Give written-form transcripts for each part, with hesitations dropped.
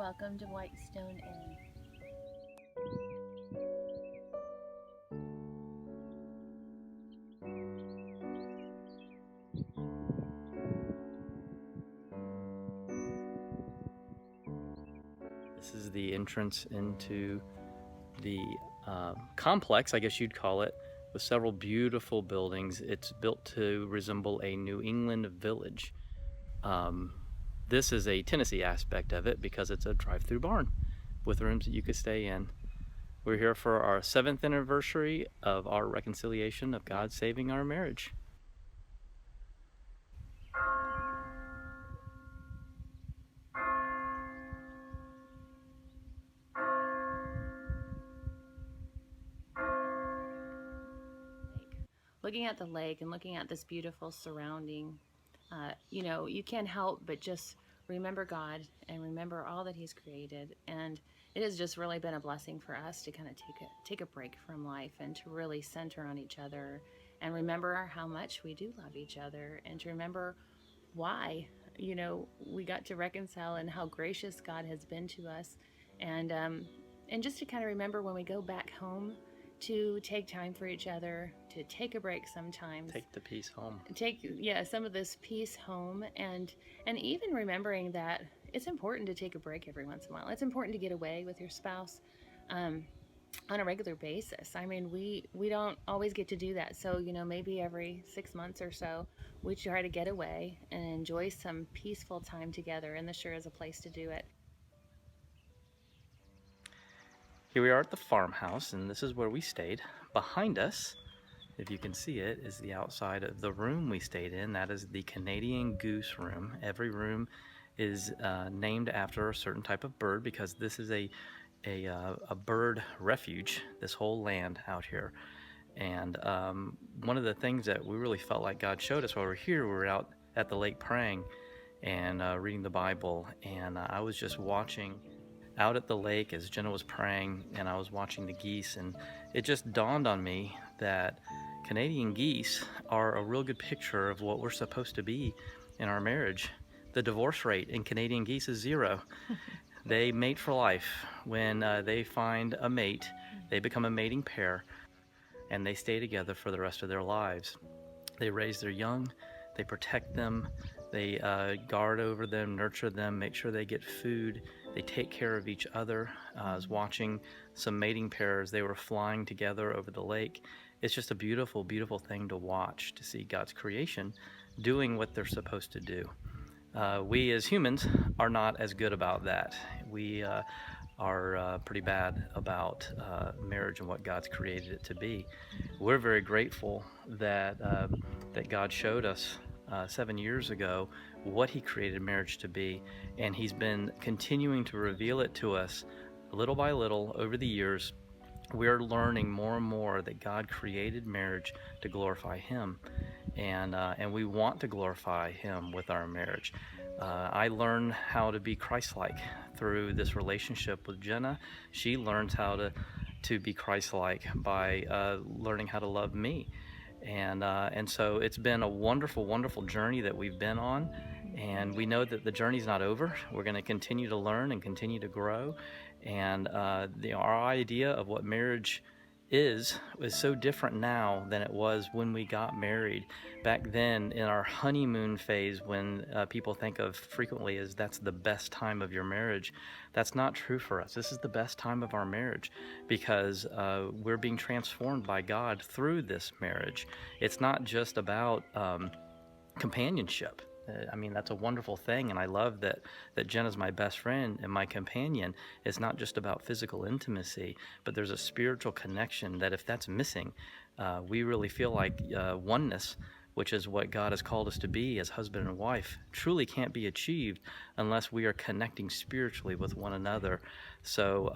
welcome to Whitestone Inn. This is the entrance into the complex, I guess you'd call it, with several beautiful buildings. It's built to resemble a New England village. This is a Tennessee aspect of it because it's a drive-through barn with rooms that you could stay in. We're here for our 7th anniversary of our reconciliation of God saving our marriage. Looking at the lake and looking at this beautiful surrounding, you can't help but just remember God and remember all that He's created. And it has just really been a blessing for us to kind of take a break from life and to really center on each other and remember how much we do love each other, and to remember why we got to reconcile and how gracious God has been to us, and just to kind of remember when we go back home to take time for each other, to take a break sometimes. Take the peace home. Take some of this peace home, and even remembering that it's important to take a break every once in a while. It's important to get away with your spouse on a regular basis. I mean, we don't always get to do that. So, maybe every 6 months or so, we try to get away and enjoy some peaceful time together, and this sure is a place to do it. Here we are at the farmhouse, and this is where we stayed. Behind us, if you can see it, is the outside of the room we stayed in. That is the Canadian goose room. Every room is named after a certain type of bird, because this is a bird refuge, this whole land out here. And one of the things that we really felt like God showed us while we were here, we were out at the lake praying and reading the Bible, and I was just watching out at the lake as Jenna was praying, and I was watching the geese, and it just dawned on me that Canadian geese are a real good picture of what we're supposed to be in our marriage. The divorce rate in Canadian geese is 0. They mate for life. When they find a mate, they become a mating pair, and they stay together for the rest of their lives. They raise their young, they protect them, they guard over them, nurture them, make sure they get food. They take care of each other. I was watching some mating pairs. They were flying together over the lake. It's just a beautiful, beautiful thing to watch, to see God's creation doing what they're supposed to do. We as humans are not as good about that. We are pretty bad about marriage and what God's created it to be. We're very grateful that God showed us 7 years ago what He created marriage to be, and He's been continuing to reveal it to us little by little over the years. We're learning more and more that God created marriage to glorify Him, and we want to glorify Him with our marriage. I learned how to be Christ-like through this relationship with Jenna. She learns how to be Christ-like by learning how to love me. And so it's been a wonderful, wonderful journey that we've been on, and we know that the journey's not over. We're going to continue to learn and continue to grow, and our idea of what marriage is so different now than it was when we got married. Back then, in our honeymoon phase, when people think of frequently as that's the best time of your marriage, that's not true for us. This is the best time of our marriage because we're being transformed by God through this marriage. It's not just about companionship. I mean, that's a wonderful thing, and I love that Jenna's my best friend and my companion. It's not just about physical intimacy, but there's a spiritual connection that if that's missing, we really feel like oneness, which is what God has called us to be as husband and wife, truly can't be achieved unless we are connecting spiritually with one another. So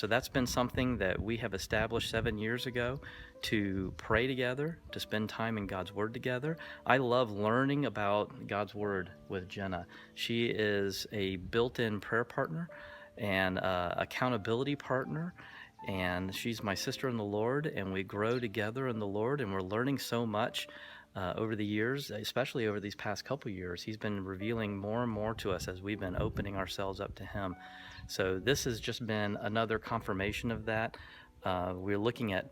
that's been something that we have established 7 years ago, to pray together, to spend time in God's Word together. I love learning about God's Word with Jenna. She is a built-in prayer partner and accountability partner, and she's my sister in the Lord, and we grow together in the Lord, and we're learning so much over the years, especially over these past couple years. He's been revealing more and more to us as we've been opening ourselves up to Him. So this has just been another confirmation of that. We're looking at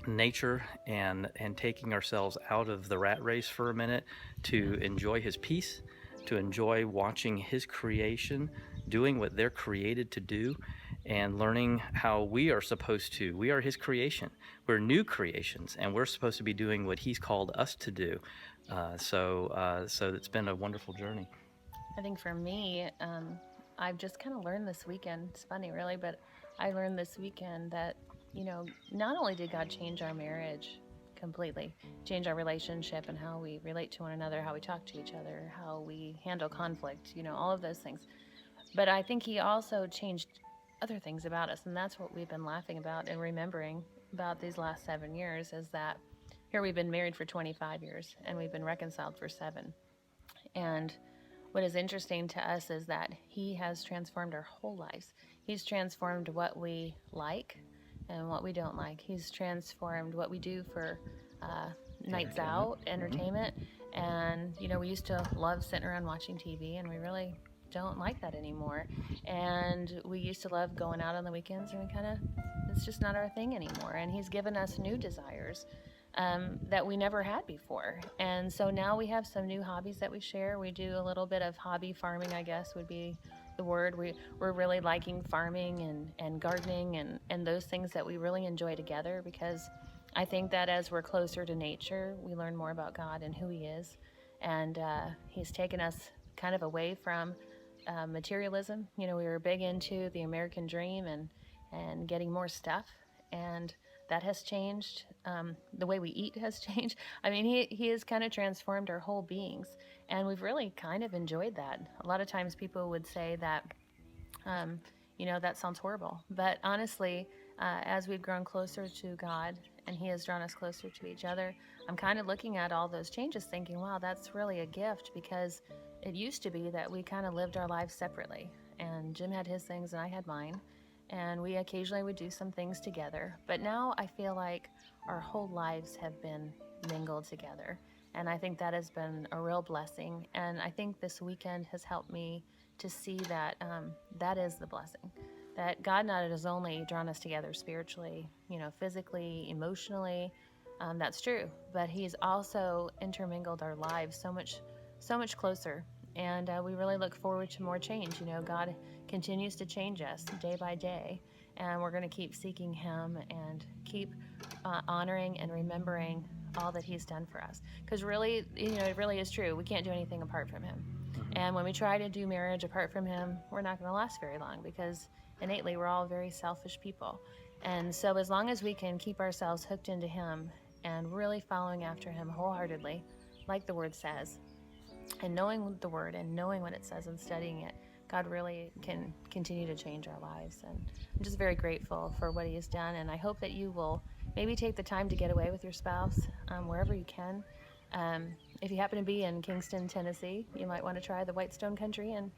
nature and taking ourselves out of the rat race for a minute to enjoy his peace, to enjoy watching his creation doing what they're created to do, and learning how we are supposed to. We are his creation. We're new creations, and we're supposed to be doing what he's called us to do. So it's been a wonderful journey. I think for me, I've just kind of learned this weekend. It's funny, really, but I learned this weekend that, not only did God change our marriage completely, change our relationship and how we relate to one another, how we talk to each other, how we handle conflict, all of those things. But I think He also changed other things about us. And that's what we've been laughing about and remembering about these last 7 years is that here we've been married for 25 years and we've been reconciled for 7. And what is interesting to us is that He has transformed our whole lives. He's transformed what we like and what we don't like. He's transformed what we do for nights out, entertainment. And, we used to love sitting around watching TV, and we really don't like that anymore. And we used to love going out on the weekends, and it's just not our thing anymore. And He's given us new desires that we never had before. And so now we have some new hobbies that we share. We do a little bit of hobby farming, I guess would be the word. We're really liking farming and gardening and those things that we really enjoy together, because I think that as we're closer to nature, we learn more about God and who He is. And He's taken us kind of away from materialism. We were big into the American dream and getting more stuff. And that has changed. The way we eat has changed. I mean, he has kind of transformed our whole beings, and we've really kind of enjoyed that. A lot of times people would say that, that sounds horrible. But honestly, as we've grown closer to God and He has drawn us closer to each other, I'm kind of looking at all those changes thinking, wow, that's really a gift, because it used to be that we kind of lived our lives separately. And Jim had his things and I had mine. And we occasionally would do some things together. But now I feel like our whole lives have been mingled together. And I think that has been a real blessing. And I think this weekend has helped me to see that that is the blessing. That God not has only drawn us together spiritually, physically, emotionally. That's true. But He's also intermingled our lives so much closer. And we really look forward to more change. God continues to change us day by day, and we're going to keep seeking Him and keep honoring and remembering all that He's done for us. Because really, it really is true. We can't do anything apart from Him. And when we try to do marriage apart from Him, we're not going to last very long, because innately we're all very selfish people. And so as long as we can keep ourselves hooked into Him and really following after Him wholeheartedly, like the Word says, and knowing the Word and knowing what it says and studying it, God really can continue to change our lives. And I'm just very grateful for what He has done. And I hope that you will maybe take the time to get away with your spouse wherever you can. If you happen to be in Kingston, Tennessee, you might want to try the Whitestone Country Inn.